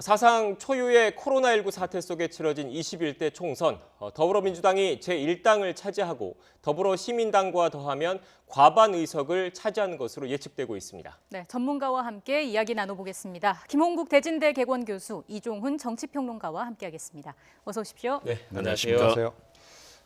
사상 초유의 코로나19 사태 속에 치러진 21대 총선, 더불어민주당이 제1당을 차지하고 더불어시민당과 더하면 과반 의석을 차지하는 것으로 예측되고 있습니다. 네, 전문가와 함께 이야기 나눠보겠습니다. 김홍국 대진대 개원 교수, 이종훈 정치평론가와 함께하겠습니다. 어서 오십시오. 네, 안녕하세요. 안녕하세요.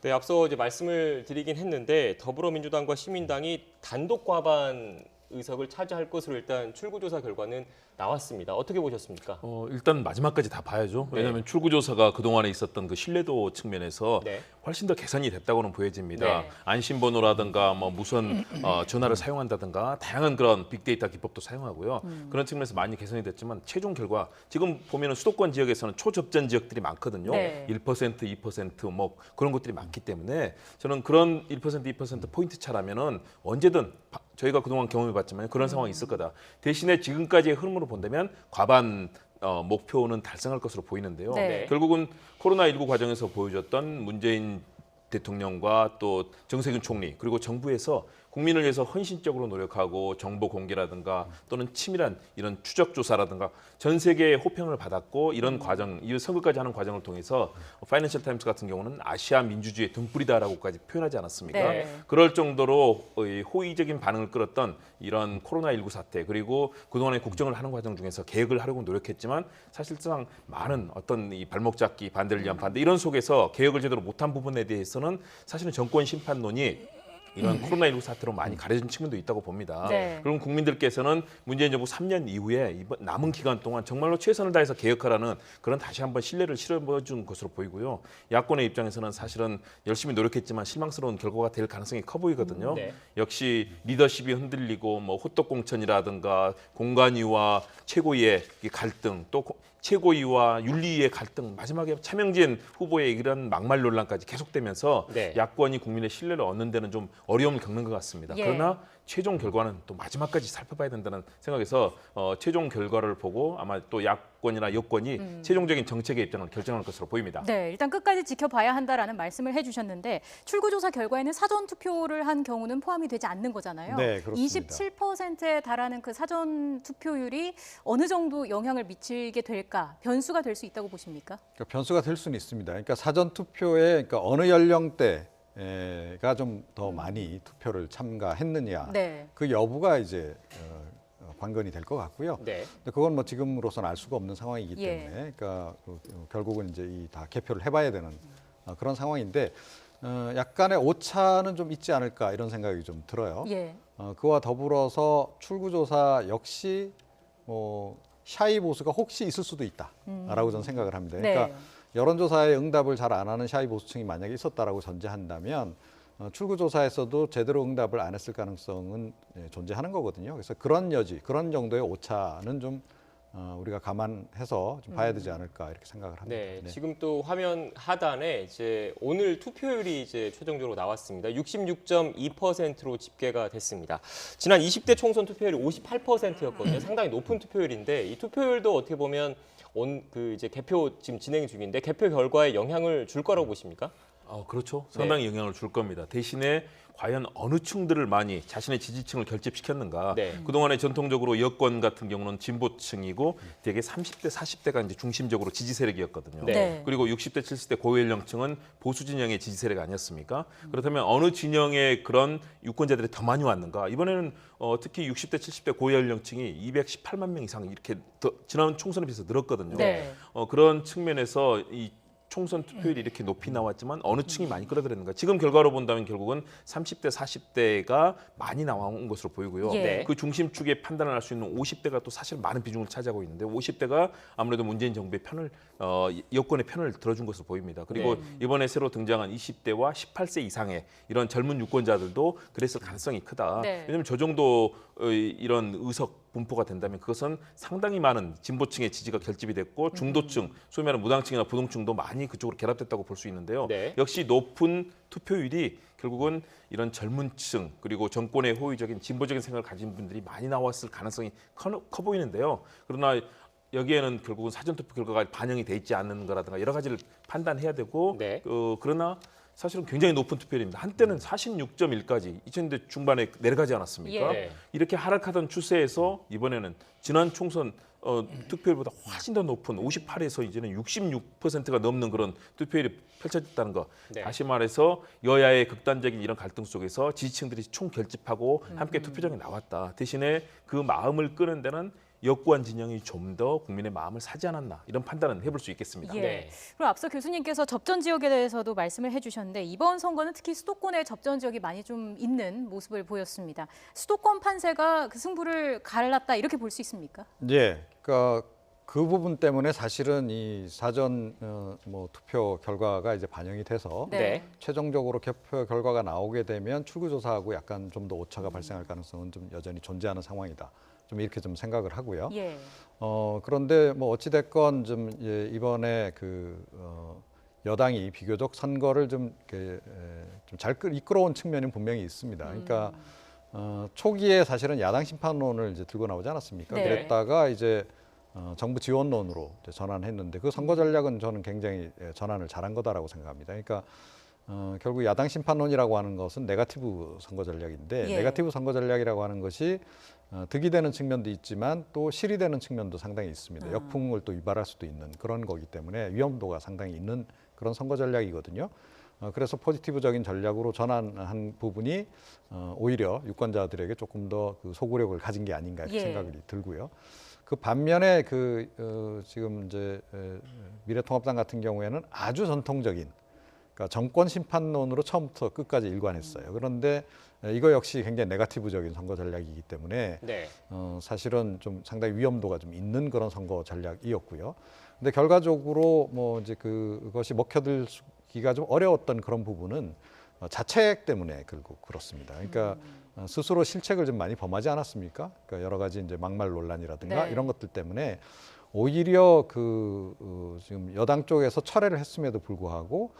네, 앞서 이제 말씀을 드리긴 했는데 더불어민주당과 시민당이 단독 과반 의석을 차지할 것으로 일단 출구조사 결과는 나왔습니다. 어떻게 보셨습니까? 일단 마지막까지 다 봐야죠. 네. 왜냐하면 출구조사가 그동안에 있었던 그 신뢰도 측면에서 네. 훨씬 더 개선이 됐다고는 보여집니다. 네. 안심번호라든가 뭐 무선 전화를 사용한다든가 다양한 그런 빅데이터 기법도 사용하고요. 그런 측면에서 많이 개선이 됐지만 최종 결과 지금 보면은 수도권 지역에서는 초접전 지역들이 많거든요. 네. 1%, 2%뭐 그런 것들이 많기 때문에 저는 그런 1%, 2% 포인트 차라면은 언제든 저희가 그동안 경험해봤지만 그런 상황이 있을 거다. 대신에 지금까지의 흐름으로 본다면 과반 목표는 달성할 것으로 보이는데요. 네. 결국은 코로나19 과정에서 보여줬던 문재인 대통령과 또 정세균 총리 그리고 정부에서 국민을 위해서 헌신적으로 노력하고 정보 공개라든가 또는 치밀한 이런 추적 조사라든가 전 세계의 호평을 받았고 이런 과정, 이 선거까지 하는 과정을 통해서 파이낸셜 타임스 같은 경우는 아시아 민주주의의 등불이다라고까지 표현하지 않았습니까? 네. 그럴 정도로 호의적인 반응을 끌었던 이런 코로나19 사태 그리고 그동안의 국정을 하는 과정 중에서 개혁을 하려고 노력했지만 사실상 많은 어떤 이 발목 잡기 반대를 위한 반대 이런 속에서 개혁을 제대로 못한 부분에 대해서는 사실은 정권 심판론이 이런 코로나19 사태로 많이 가려진 측면도 있다고 봅니다. 네. 그럼 국민들께서는 문재인 정부 3년 이후에 이번 남은 기간 동안 정말로 최선을 다해서 개혁하라는 그런 다시 한번 신뢰를 실어준 것으로 보이고요. 야권의 입장에서는 사실은 열심히 노력했지만 실망스러운 결과가 될 가능성이 커 보이거든요. 네. 역시 리더십이 흔들리고 뭐 호떡 공천이라든가 공관위와 최고위의 갈등 또 최고위와 윤리위의 갈등 마지막에 차명진 후보의 이런 막말 논란까지 계속되면서 네. 야권이 국민의 신뢰를 얻는 데는 좀 어려움을 겪는 것 같습니다. 예. 그러나 최종 결과는 또 마지막까지 살펴봐야 된다는 생각에서 최종 결과를 보고 아마 또 야권이나 여권이 최종적인 정책의 입장을 결정할 것으로 보입니다. 네, 일단 끝까지 지켜봐야 한다라는 말씀을 해주셨는데 출구조사 결과에는 사전 투표를 한 경우는 포함이 되지 않는 거잖아요. 네, 그렇습니다. 27%에 달하는 그 사전 투표율이 어느 정도 영향을 미치게 될까? 변수가 될 수 있다고 보십니까? 그러니까 변수가 될 수는 있습니다. 그러니까 사전 투표에 그러니까 어느 연령대가 좀 더 많이 투표를 참가했느냐, 네. 그 여부가 이제 관건이 될 것 같고요. 네. 근데 그건 뭐 지금으로서는 알 수가 없는 상황이기 예. 때문에, 그러니까 결국은 이제 이 다 개표를 해봐야 되는 그런 상황인데 약간의 오차는 좀 있지 않을까 이런 생각이 좀 들어요. 예. 그와 더불어서 출구조사 역시 뭐 샤이 보수가 혹시 있을 수도 있다라고 저는 생각을 합니다. 그러니까 네. 여론조사에 응답을 잘 안 하는 샤이 보수층이 만약에 있었다라고 전제한다면 출구조사에서도 제대로 응답을 안 했을 가능성은 존재하는 거거든요. 그래서 그런 여지, 그런 정도의 오차는 좀 우리가 감안해서 좀 봐야 되지 않을까 이렇게 생각을 합니다. 네, 네. 지금 또 화면 하단에 이제 오늘 투표율이 이제 최종적으로 나왔습니다. 66.2%로 집계가 됐습니다. 지난 20대 총선 투표율이 58%였거든요. 상당히 높은 투표율인데 이 투표율도 어떻게 보면 이제 개표 지금 진행 중인데 개표 결과에 영향을 줄 거라고 보십니까? 그렇죠. 상당히 영향을 줄 겁니다. 대신에 과연 어느 층들을 많이 자신의 지지층을 결집시켰는가. 네. 그동안에 전통적으로 여권 같은 경우는 진보층이고 대개 30대, 40대가 이제 중심적으로 지지 세력이었거든요. 네. 그리고 60대, 70대 고연령층은 보수 진영의 지지 세력 아니었습니까? 그렇다면 어느 진영의 그런 유권자들이 더 많이 왔는가? 이번에는 특히 60대, 70대 고연령층이 218만 명 이상 이렇게 지난 총선에 비해서 늘었거든요. 네. 그런 측면에서 이 총선 투표율이 이렇게 높이 나왔지만 어느 층이 많이 끌어들였는가? 지금 결과로 본다면 결국은 30대, 40대가 많이 나온 것으로 보이고요. 예. 네. 그 중심축에 판단을 할 수 있는 50대가 또 사실 많은 비중을 차지하고 있는데 50대가 아무래도 문재인 정부의 편을 여권의 편을 들어준 것으로 보입니다. 그리고 네. 이번에 새로 등장한 20대와 18세 이상의 이런 젊은 유권자들도 그랬을 가능성이 크다. 네. 왜냐하면 저 정도 이런 의석 분포가 된다면 그것은 상당히 많은 진보층의 지지가 결집이 됐고 중도층, 소위 말하는 무당층이나 부동층도 많이 그쪽으로 결합됐다고 볼 수 있는데요. 네. 역시 높은 투표율이 결국은 이런 젊은 층 그리고 정권의 호의적인 진보적인 생각을 가진 분들이 많이 나왔을 가능성이 커 보이는데요. 그러나 여기에는 결국은 사전투표 결과가 반영이 돼 있지 않는 거라든가 여러 가지를 판단해야 되고 네. 그러나 사실은 굉장히 높은 투표율입니다. 한때는 46.1까지 2000년대 중반에 내려가지 않았습니까? 예. 이렇게 하락하던 추세에서 이번에는 지난 총선 투표율보다 훨씬 더 높은 58에서 이제는 66%가 넘는 그런 투표율이 펼쳐졌다는 거. 네. 다시 말해서 여야의 극단적인 이런 갈등 속에서 지지층들이 총결집하고 함께 투표장에 나왔다. 대신에 그 마음을 끄는 데는 여권 진영이 좀 더 국민의 마음을 사지 않았나 이런 판단은 해볼 수 있겠습니다. 예. 네. 그리고 앞서 교수님께서 접전 지역에 대해서도 말씀을 해주셨는데 이번 선거는 특히 수도권의 접전 지역이 많이 좀 있는 모습을 보였습니다. 수도권 판세가 그 승부를 갈랐다 이렇게 볼 수 있습니까? 예, 그러니까 그 부분 때문에 사실은 이 사전 뭐 투표 결과가 이제 반영이 돼서 네. 최종적으로 개표 결과가 나오게 되면 출구조사하고 약간 좀 더 오차가 발생할 가능성은 좀 여전히 존재하는 상황이다. 좀 이렇게 좀 생각을 하고요. 예. 그런데 뭐 어찌 됐건 좀 이번에 여당이 비교적 선거를 좀 잘 이끌어온 측면이 분명히 있습니다. 그러니까 초기에 사실은 야당 심판론을 이제 들고 나오지 않았습니까? 네. 그랬다가 이제 정부 지원론으로 이제 전환했는데 그 선거 전략은 저는 굉장히 전환을 잘한 거다라고 생각합니다. 그러니까 결국 야당 심판론이라고 하는 것은 네거티브 선거 전략인데 예. 네거티브 선거 전략이라고 하는 것이 득이 되는 측면도 있지만 또 실이 되는 측면도 상당히 있습니다. 역풍을 또 유발할 수도 있는 그런 거기 때문에 위험도가 상당히 있는 그런 선거 전략이거든요. 그래서 포지티브적인 전략으로 전환한 부분이 오히려 유권자들에게 조금 더 그 소구력을 가진 게 아닌가 이렇게 예. 생각이 들고요. 그 반면에 지금 이제 미래통합당 같은 경우에는 아주 전통적인 그러니까 정권 심판론으로 처음부터 끝까지 일관했어요. 그런데 이거 역시 굉장히 네거티브적인 선거 전략이기 때문에 네. 사실은 좀 상당히 위험도가 좀 있는 그런 선거 전략이었고요. 근데 결과적으로 뭐 이제 그것이 먹혀들기가 좀 어려웠던 그런 부분은 자책 때문에 결국 그렇습니다. 그러니까 스스로 실책을 좀 많이 범하지 않았습니까? 그러니까 여러 가지 이제 막말 논란이라든가 네. 이런 것들 때문에 오히려 지금 여당 쪽에서 철회를 했음에도 불구하고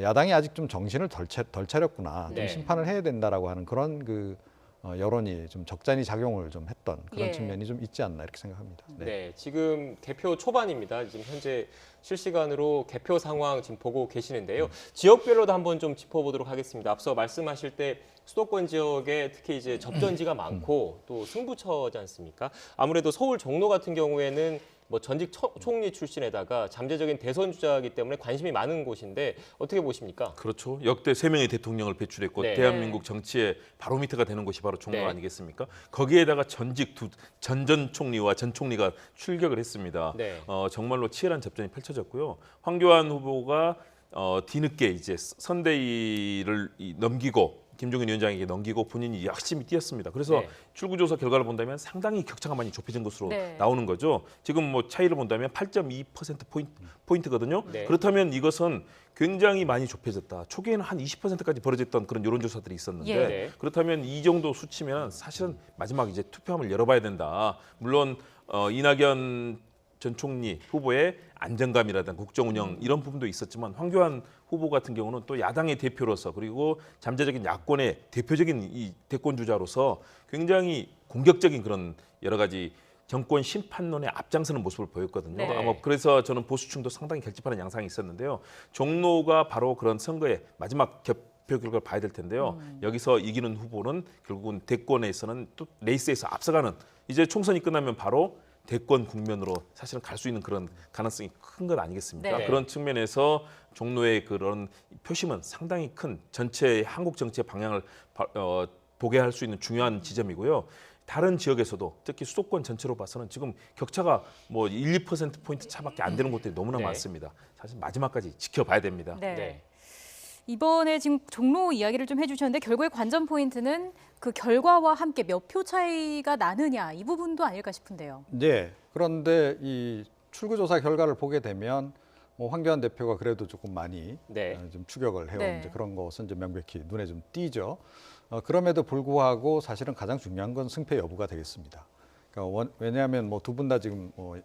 야당이 아직 좀 정신을 덜 차렸구나, 네. 좀 심판을 해야 된다라고 하는 그런 여론이 좀 적잖이 작용을 좀 했던 그런 예. 측면이 좀 있지 않나 이렇게 생각합니다. 네. 지금 개표 초반입니다. 지금 현재 실시간으로 개표 상황 지금 보고 계시는데요. 지역별로도 한번 좀 짚어보도록 하겠습니다. 앞서 말씀하실 때 수도권 지역에 특히 이제 접전지가 많고 또 승부처지 않습니까? 아무래도 서울 종로 같은 경우에는 뭐 전직 총리 출신에다가 잠재적인 대선 주자이기 때문에 관심이 많은 곳인데 어떻게 보십니까? 그렇죠. 역대 3명의 대통령을 배출했고 네. 대한민국 정치의 바로미터가 되는 곳이 바로 종로 네. 아니겠습니까? 거기에다가 전직 전 총리와 전 총리가 출격을 했습니다. 네. 정말로 치열한 접전이 펼쳐졌고요. 황교안 후보가 뒤늦게 이제 선대위를 넘기고 김종인 위원장에게 넘기고 본인이 열심히 뛰었습니다. 그래서 네. 출구조사 결과를 본다면 상당히 격차가 많이 좁혀진 것으로 네. 나오는 거죠. 지금 뭐 차이를 본다면 8.2% 포인트거든요. 네. 그렇다면 이것은 굉장히 많이 좁혀졌다. 초기에는 한 20%까지 벌어졌던 그런 여론조사들이 있었는데 예. 네. 그렇다면 이 정도 수치면 사실은 마지막 이제 투표함을 열어봐야 된다. 물론 이낙연 전 총리 후보의 안정감이라든가 국정 운영 이런 부분도 있었지만 황교안 후보 같은 경우는 또 야당의 대표로서 그리고 잠재적인 야권의 대표적인 이 대권 주자로서 굉장히 공격적인 그런 여러 가지 정권 심판론에 앞장서는 모습을 보였거든요. 네. 아마 그래서 저는 보수층도 상당히 결집하는 양상이 있었는데요. 종로가 바로 그런 선거의 마지막 개표 결과를 봐야 될 텐데요. 여기서 이기는 후보는 결국은 대권에서는 또 레이스에서 앞서가는 이제 총선이 끝나면 바로 대권 국면으로 사실은 갈 수 있는 그런 가능성이 큰 것 아니겠습니까? 네. 그런 측면에서 종로의 그런 표심은 상당히 큰 전체 한국 정치의 방향을 보게 할 수 있는 중요한 지점이고요. 다른 지역에서도 특히 수도권 전체로 봐서는 지금 격차가 뭐 1, 2%포인트 차밖에 안 되는 곳들이 너무나 네. 많습니다. 사실 마지막까지 지켜봐야 됩니다. 네. 네. 이번에 지금 종로 이야기를 좀 해주셨는데 결국에 관전 포인트는 그 결과와 함께 몇 표 차이가 나느냐 이 부분도 아닐까 싶은데요. 네. 그런데 이 출구조사 결과를 보게 되면 뭐 황교안 대표가 그래도 조금 많이 네. 좀 추격을 해온 네. 이제 그런 것은 이제 명백히 눈에 좀 띄죠. 그럼에도 불구하고 사실은 가장 중요한 건 승패 여부가 되겠습니다. 그러니까 왜냐하면 뭐 두 분 다 지금 뭐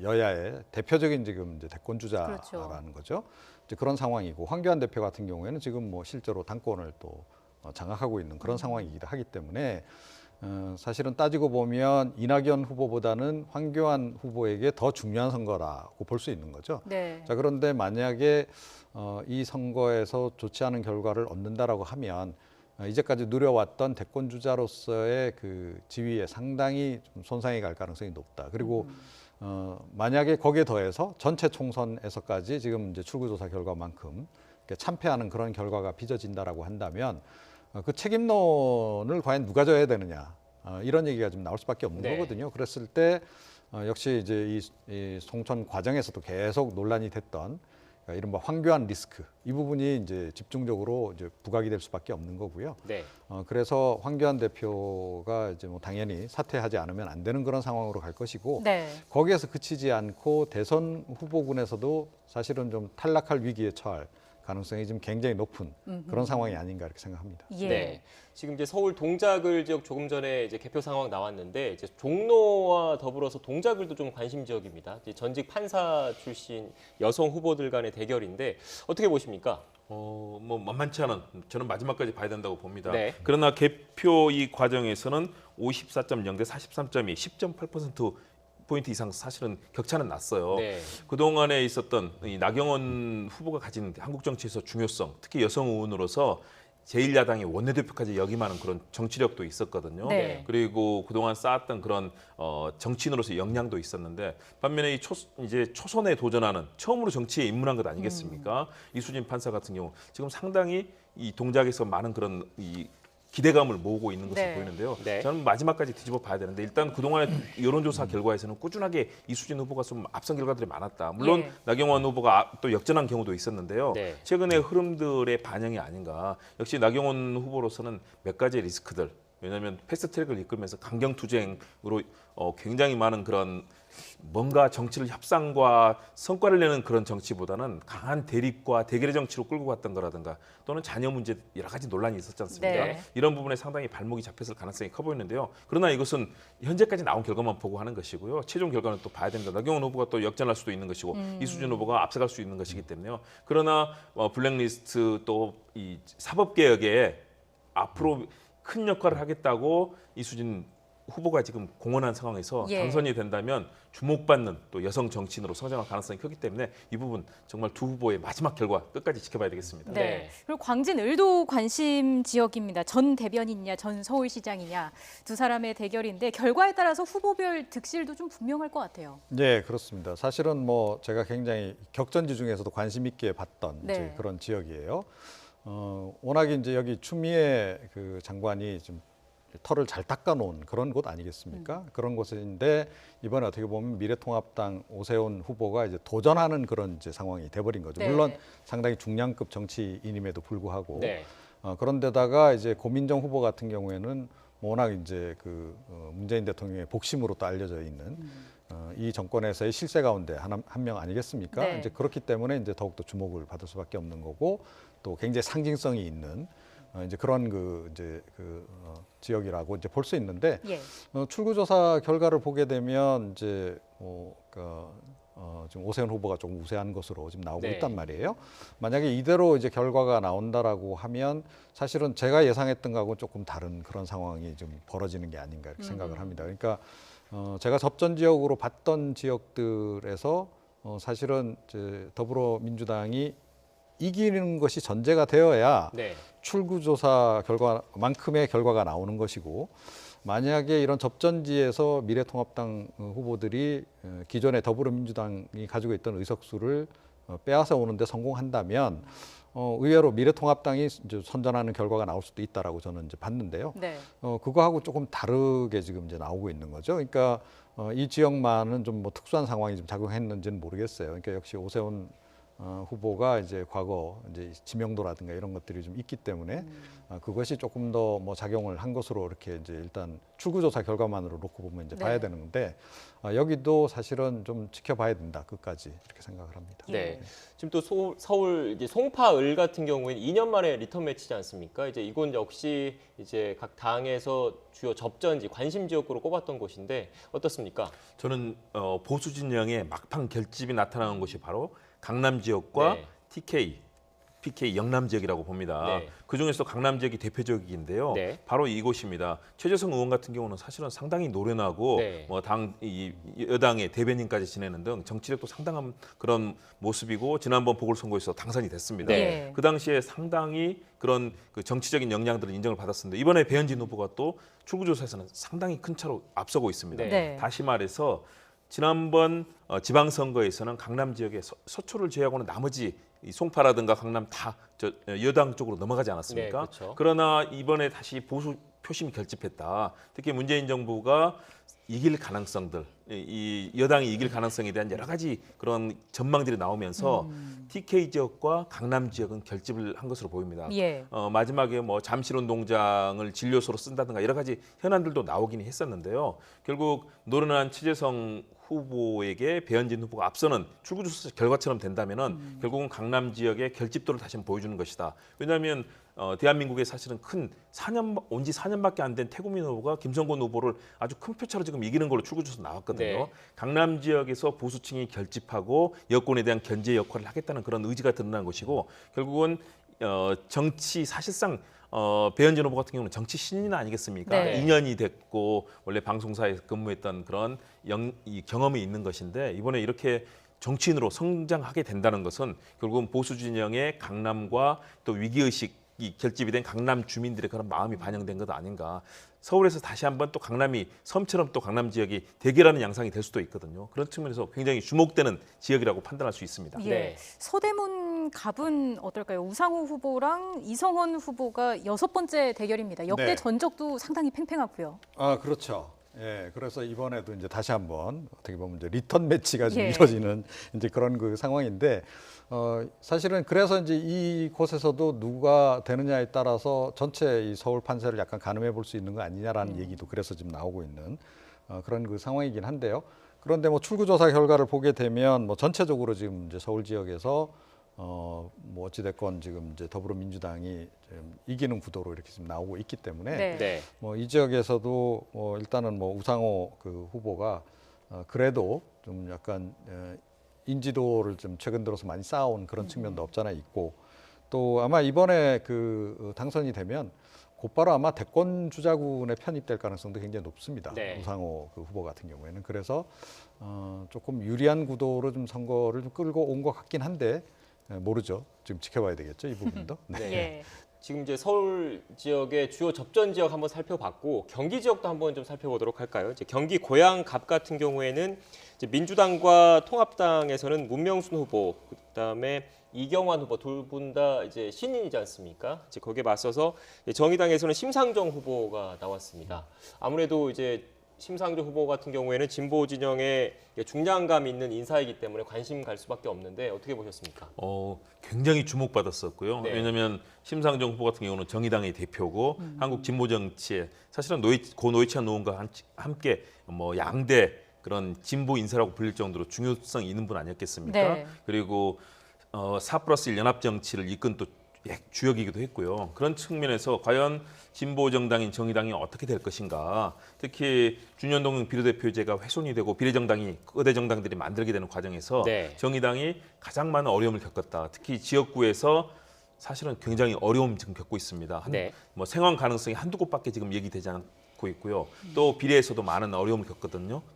여야의 대표적인 지금 이제 대권 주자라는 그렇죠. 거죠. 이제 그런 상황이고 황교안 대표 같은 경우에는 지금 뭐 실제로 당권을 또 장악하고 있는 그런 상황이기도 하기 때문에 사실은 따지고 보면 이낙연 후보보다는 황교안 후보에게 더 중요한 선거라고 볼 수 있는 거죠. 네. 자, 그런데 만약에 이 선거에서 좋지 않은 결과를 얻는다라고 하면 이제까지 누려왔던 대권 주자로서의 그 지위에 상당히 좀 손상이 갈 가능성이 높다. 그리고 만약에 거기에 더해서 전체 총선에서까지 지금 이제 출구조사 결과만큼 이렇게 참패하는 그런 결과가 빚어진다라고 한다면 그 책임론을 과연 누가 져야 되느냐 이런 얘기가 좀 나올 수밖에 없는 네. 거거든요. 그랬을 때 역시 이제 이 총선 과정에서도 계속 논란이 됐던 그러니까 이른바 황교안 리스크 이 부분이 이제 집중적으로 이제 부각이 될 수밖에 없는 거고요. 네. 그래서 황교안 대표가 이제 뭐 당연히 사퇴하지 않으면 안 되는 그런 상황으로 갈 것이고 네. 거기에서 그치지 않고 대선 후보군에서도 사실은 좀 탈락할 위기에 처할 가능성이 지금 굉장히 높은 그런 상황이 아닌가 이렇게 생각합니다. 예. 네. 지금 이제 서울 동작을 지역 조금 전에 이제 개표 상황 나왔는데 이제 종로와 더불어서 동작을도 좀 관심 지역입니다. 이제 전직 판사 출신 여성 후보들 간의 대결인데 어떻게 보십니까? 뭐 만만치 않은 저는 마지막까지 봐야 된다고 봅니다. 네. 그러나 개표 이 과정에서는 54.0 대 43.2, 10.8% 포인트 이상 사실은 격차는 났어요. 네. 그동안에 있었던 이 나경원 후보가 가진 한국 정치에서 중요성, 특히 여성 의원으로서 제1야당의 원내대표까지 역임하는 그런 정치력도 있었거든요. 네. 그리고 그동안 쌓았던 그런 정치인으로서 역량도 있었는데 반면에 이제 초선에 도전하는 처음으로 정치에 입문한 것 아니겠습니까? 이수진 판사 같은 경우 지금 상당히 이 동작에서 많은 그런 이 기대감을 모으고 있는 것으로 네. 보이는데요. 네. 저는 마지막까지 뒤집어 봐야 되는데 일단 그동안의 여론조사 결과에서는 꾸준하게 이수진 후보가 좀 앞선 결과들이 많았다. 물론 예. 나경원 후보가 또 역전한 경우도 있었는데요. 네. 최근의 흐름들의 반영이 아닌가. 역시 나경원 후보로서는 몇 가지 리스크들. 왜냐하면 패스트트랙을 이끌면서 강경투쟁으로 굉장히 많은 그런 뭔가 정치를 협상과 성과를 내는 그런 정치보다는 강한 대립과 대결의 정치로 끌고 갔던 거라든가 또는 자녀 문제 여러 가지 논란이 있었지 않습니까? 네. 이런 부분에 상당히 발목이 잡혔을 가능성이 커 보이는데요. 그러나 이것은 현재까지 나온 결과만 보고 하는 것이고요. 최종 결과는 또 봐야 됩니다. 나경원 후보가 또 역전할 수도 있는 것이고 이수진 후보가 앞서갈 수 있는 것이기 때문에요. 그러나 블랙리스트 또 이 사법개혁에 앞으로 큰 역할을 하겠다고 이수진 후보가 지금 공언한 상황에서 예. 당선이 된다면 주목받는 또 여성 정치인으로 성장할 가능성이 크기 때문에 이 부분 정말 두 후보의 마지막 결과 끝까지 지켜봐야 되겠습니다. 네. 네. 그리고 광진 을도 관심 지역입니다. 전 대변인이냐, 전 서울시장이냐 두 사람의 대결인데 결과에 따라서 후보별 득실도 좀 분명할 것 같아요. 네, 그렇습니다. 사실은 뭐 제가 굉장히 격전지 중에서도 관심 있게 봤던 네. 이제 그런 지역이에요. 워낙에 이제 여기 추미애 그 장관이 좀 털을 잘 닦아놓은 그런 곳 아니겠습니까? 그런 곳인데 이번에 어떻게 보면 미래통합당 오세훈 후보가 이제 도전하는 그런 이제 상황이 돼버린 거죠. 네. 물론 상당히 중량급 정치인임에도 불구하고 네. 그런데다가 이제 고민정 후보 같은 경우에는 워낙 이제 그 문재인 대통령의 복심으로 또 알려져 있는 이 정권에서의 실세 가운데 한 명 아니겠습니까? 네. 이제 그렇기 때문에 이제 더욱더 주목을 받을 수밖에 없는 거고 또 굉장히 상징성이 있는 이제 그런 지역이라고 이제 볼 수 있는데 예. 출구조사 결과를 보게 되면 이제 지금 오세훈 후보가 조금 우세한 것으로 지금 나오고 네. 있단 말이에요. 만약에 이대로 이제 결과가 나온다라고 하면 사실은 제가 예상했던 거하고 조금 다른 그런 상황이 좀 벌어지는 게 아닌가 이렇게 생각을 합니다. 그러니까 제가 접전 지역으로 봤던 지역들에서 사실은 이제 더불어민주당이 이기는 것이 전제가 되어야 네. 출구조사 결과만큼의 결과가 나오는 것이고 만약에 이런 접전지에서 미래통합당 후보들이 기존의 더불어민주당이 가지고 있던 의석수를 빼앗아 오는데 성공한다면 의외로 미래통합당이 이제 선전하는 결과가 나올 수도 있다라고 저는 이제 봤는데요. 네. 그거하고 조금 다르게 지금 이제 나오고 있는 거죠. 그러니까 이 지역만은 좀 뭐 특수한 상황이 좀 작용했는지는 모르겠어요. 그러니까 역시 오세훈 후보가 이제 과거 이제 지명도라든가 이런 것들이 좀 있기 때문에 그것이 조금 더 뭐 작용을 한 것으로 이렇게 이제 일단 출구조사 결과만으로 놓고 보면 이제 네. 봐야 되는데 여기도 사실은 좀 지켜봐야 된다 끝까지 이렇게 생각을 합니다. 네. 지금 또 서울 이제 송파을 같은 경우에는 2년 만에 리턴 매치지 않습니까? 이제 이건 역시 이제 각 당에서 주요 접전지 관심 지역으로 꼽았던 곳인데 어떻습니까? 저는 보수 진영의 막판 결집이 나타나는 곳이 바로 강남 지역과 네. PK 영남 지역이라고 봅니다. 네. 그중에서 강남 지역이 대표적인데요. 네. 바로 이곳입니다. 최재성 의원 같은 경우는 사실은 상당히 노련하고 네. 뭐 여당의 대변인까지 지내는 등 정치력도 상당한 그런 모습이고 지난번 보궐선거에서 당선이 됐습니다. 네. 그 당시에 상당히 그런 그 정치적인 역량들은 인정을 받았습니다. 이번에 배현진 후보가 또 출구조사에서는 상당히 큰 차로 앞서고 있습니다. 네. 네. 다시 말해서 지난번 지방선거에서는 강남 지역의 서초를 제외하고는 나머지 이 송파라든가 강남 다 여당 쪽으로 넘어가지 않았습니까? 네, 그렇죠. 그러나 이번에 다시 보수 표심이 결집했다. 특히 문재인 정부가 이길 가능성들, 이 여당이 이길 가능성에 대한 여러 가지 그런 전망들이 나오면서 TK 지역과 강남 지역은 결집을 한 것으로 보입니다. 예. 마지막에 뭐 잠실운동장을 진료소로 쓴다든가 여러 가지 현안들도 나오긴 했었는데요. 결국 노련한 최재성 후보에게 배현진 후보가 앞서는 출구조사 결과처럼 된다면은 결국은 강남 지역의 결집도를 다시 한번 보여주는 것이다. 왜냐하면 대한민국에 사실은 큰 4년 온 지 4년밖에 안 된 태국민 후보가 김성곤 후보를 아주 큰 표차로 지금 이기는 걸로 출구조사 나왔거든요. 네. 강남 지역에서 보수층이 결집하고 여권에 대한 견제 역할을 하겠다는 그런 의지가 드러난 것이고 결국은 정치 사실상 배현진 후보 같은 경우는 정치 신인 아니겠습니까? 네. 2년이 됐고 원래 방송사에서 근무했던 그런 이 경험이 있는 것인데 이번에 이렇게 정치인으로 성장하게 된다는 것은 결국은 보수 진영의 강남과 또 위기의식이 결집이 된 강남 주민들의 그런 마음이 반영된 것 아닌가. 서울에서 다시 한번 또 강남이 섬처럼 또 강남 지역이 대결하는 양상이 될 수도 있거든요. 그런 측면에서 굉장히 주목되는 지역이라고 판단할 수 있습니다. 예. 네. 서대문 갑은 어떨까요? 우상호 후보랑 이성원 후보가 6번째 대결입니다. 역대 네. 전적도 상당히 팽팽하고요. 아, 그렇죠. 예, 그래서 이번에도 이제 다시 한번 어떻게 보면 이제 리턴 매치가 좀 예. 이루어지는 이제 그런 그 상황인데, 사실은 그래서 이제 이곳에서도 누가 되느냐에 따라서 전체 이 서울 판세를 약간 가늠해 볼 수 있는 거 아니냐라는 얘기도 그래서 지금 나오고 있는 그런 그 상황이긴 한데요. 그런데 뭐 출구조사 결과를 보게 되면 뭐 전체적으로 지금 이제 서울 지역에서 뭐 어찌됐건 지금 이제 더불어민주당이 지금 이기는 구도로 이렇게 지금 나오고 있기 때문에 네. 네. 뭐 이 지역에서도 일단은 뭐 우상호 그 후보가 그래도 좀 약간 인지도를 좀 최근 들어서 많이 쌓아온 그런 측면도 없잖아 있고 또 아마 이번에 그 당선이 되면 곧바로 아마 대권 주자군에 편입될 가능성도 굉장히 높습니다. 네. 우상호 그 후보 같은 경우에는 그래서 조금 유리한 구도로 좀 선거를 좀 끌고 온 것 같긴 한데 모르죠. 지금 지켜봐야 되겠죠 이 부분도. 네. 네. 예. 지금 이제 서울 지역의 주요 접전 지역 한번 살펴봤고 경기 지역도 한번 좀 살펴보도록 할까요? 이제 경기 고양갑 같은 경우에는 이제 민주당과 통합당에서는 문명순 후보, 그다음에 이경환 후보 둘 분 다 이제 신인이지 않습니까? 이제 거기에 맞서서 정의당에서는 심상정 후보가 나왔습니다. 아무래도 이제 심상정 후보 같은 경우에는 진보 진영에 중량감 있는 인사이기 때문에 관심 갈 수밖에 없는데 어떻게 보셨습니까? 굉장히 주목받았었고요. 네. 왜냐하면 심상정 후보 같은 경우는 정의당의 대표고 한국 진보 정치에 사실은 고 노회찬 의원과 함께 뭐 양대 그런 진보 인사라고 불릴 정도로 중요성이 있는 분 아니었겠습니까? 네. 그리고 4+1 연합 정치를 이끈 또 주역이기도 했고요. 그런 측면에서 과연 진보 정당인 정의당이 어떻게 될 것인가. 특히 준연동 비례대표제가 훼손이 되고 비례정당이 거대 정당들이 만들게 되는 과정에서 네. 정의당이 가장 많은 어려움을 겪었다. 특히 지역구에서 사실은 굉장히 어려움 지금 겪고 있습니다. 네. 뭐 생활 가능성이 한두 곳밖에 지금 얘기되지 않고 있고요. 또 비례에서도 많은 어려움을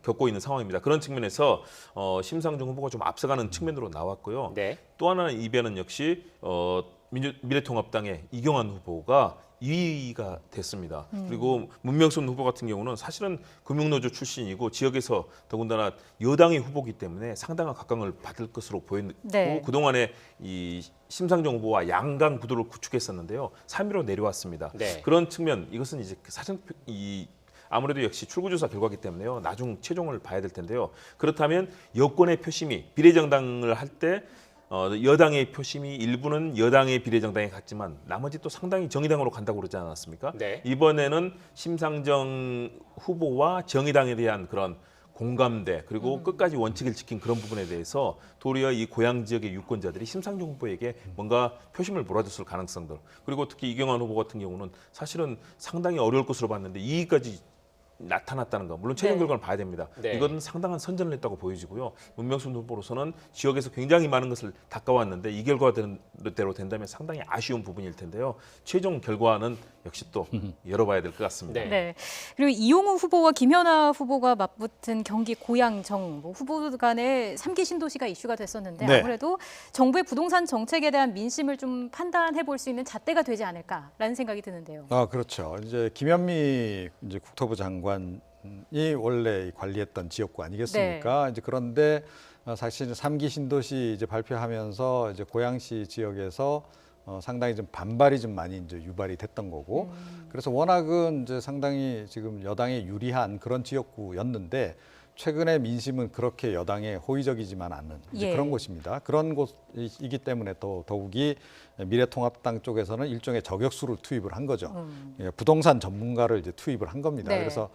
겪고 있는 상황입니다. 그런 측면에서 심상정 후보가 좀 앞서가는 측면으로 나왔고요. 네. 또 하나는 이변은 역시 미래통합당의 이경환 후보가 2위가 됐습니다. 그리고 문명순 후보 같은 경우는 사실은 금융노조 출신이고 지역에서 더군다나 여당의 후보이기 때문에 상당한 각광을 받을 것으로 보였고 네. 그동안에 이 심상정 후보와 양강 구도를 구축했었는데요. 3위로 내려왔습니다. 네. 그런 측면 이것은 이제 사전 아무래도 역시 출구조사 결과이기 때문에요. 나중 최종을 봐야 될 텐데요. 그렇다면 여권의 표심이 비례정당을 할 때 여당의 표심이 일부는 여당의 비례정당에 갔지만 나머지 또 상당히 정의당으로 간다고 그러지 않았습니까? 네. 이번에는 심상정 후보와 정의당에 대한 그런 공감대 그리고 끝까지 원칙을 지킨 그런 부분에 대해서 도리어 이 고향 지역의 유권자들이 심상정 후보에게 뭔가 표심을 몰아줬을 가능성들 그리고 특히 이경환 후보 같은 경우는 사실은 상당히 어려울 것으로 봤는데 2위까지 나타났다는 거 물론 최종 네. 결과를 봐야 됩니다. 네. 이건 상당한 선전을 했다고 보여지고요. 문명순 후보로서는 지역에서 굉장히 많은 것을 닦아왔는데 이 결과대로 된다면 상당히 아쉬운 부분일 텐데요. 최종 결과는 역시 또 열어봐야 될 것 같습니다. 네. 네. 그리고 이용우 후보와 김연아 후보가 맞붙은 경기 고양정 후보 간의 3기 신도시가 이슈가 됐었는데 네. 아무래도 정부의 부동산 정책에 대한 민심을 좀 판단해 볼 수 있는 잣대가 되지 않을까라는 생각이 드는데요. 아, 그렇죠. 이제 김현미 이제 국토부 장관 원래 관리했던 지역구 아니겠습니까? 이제 그런데 사실 3기 신도시 이제 발표하면서 이제 고양시 지역에서 상당히 좀 반발이 좀 많이 이제 유발이 됐던 거고, 그래서 워낙은 이제 상당히 지금 여당에 유리한 그런 지역구였는데 최근에 민심은 그렇게 여당에 호의적이지만 않은 이제 예. 그런 곳입니다. 그런 곳이기 때문에 또 더욱이 미래통합당 쪽에서는 일종의 저격수를 투입을 한 거죠. 예, 부동산 전문가를 이제 투입을 한 겁니다. 네. 그래서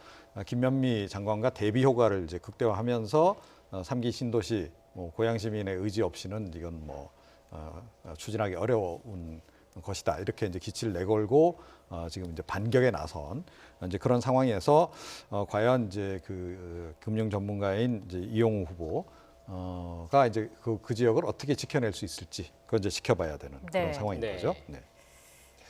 김현미 장관과 대비 효과를 이제 극대화하면서 3기 신도시 고양 시민의 의지 없이는 이건 추진하기 어려운 것이다. 이렇게 이제 기치를 내걸고 지금 이제 반격에 나선 이제 그런 상황에서 과연 이제 그 금융 전문가인 이제 이용우 후보가 이제 그 지역을 어떻게 지켜낼 수 있을지 그건 이제 지켜봐야 되는 네. 그런 상황인 네. 거죠. 네.